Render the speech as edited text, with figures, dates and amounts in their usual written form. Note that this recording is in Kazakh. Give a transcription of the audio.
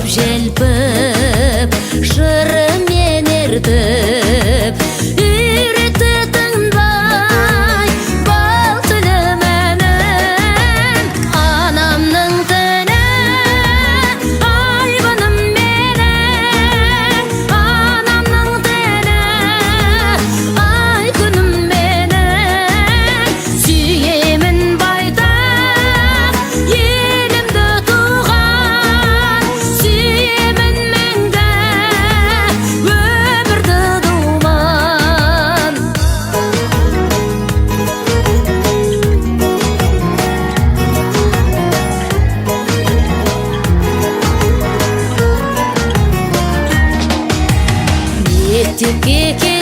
болып желпіп, жырымен ертіп, үйретті тыңбай бал тіліменен. Анамның тілі айбыным менен, анамның тілі ай күнім менен. Сүйемін байтақ елімді туған, сүйемін мәңгі өмірді думан. Мектепке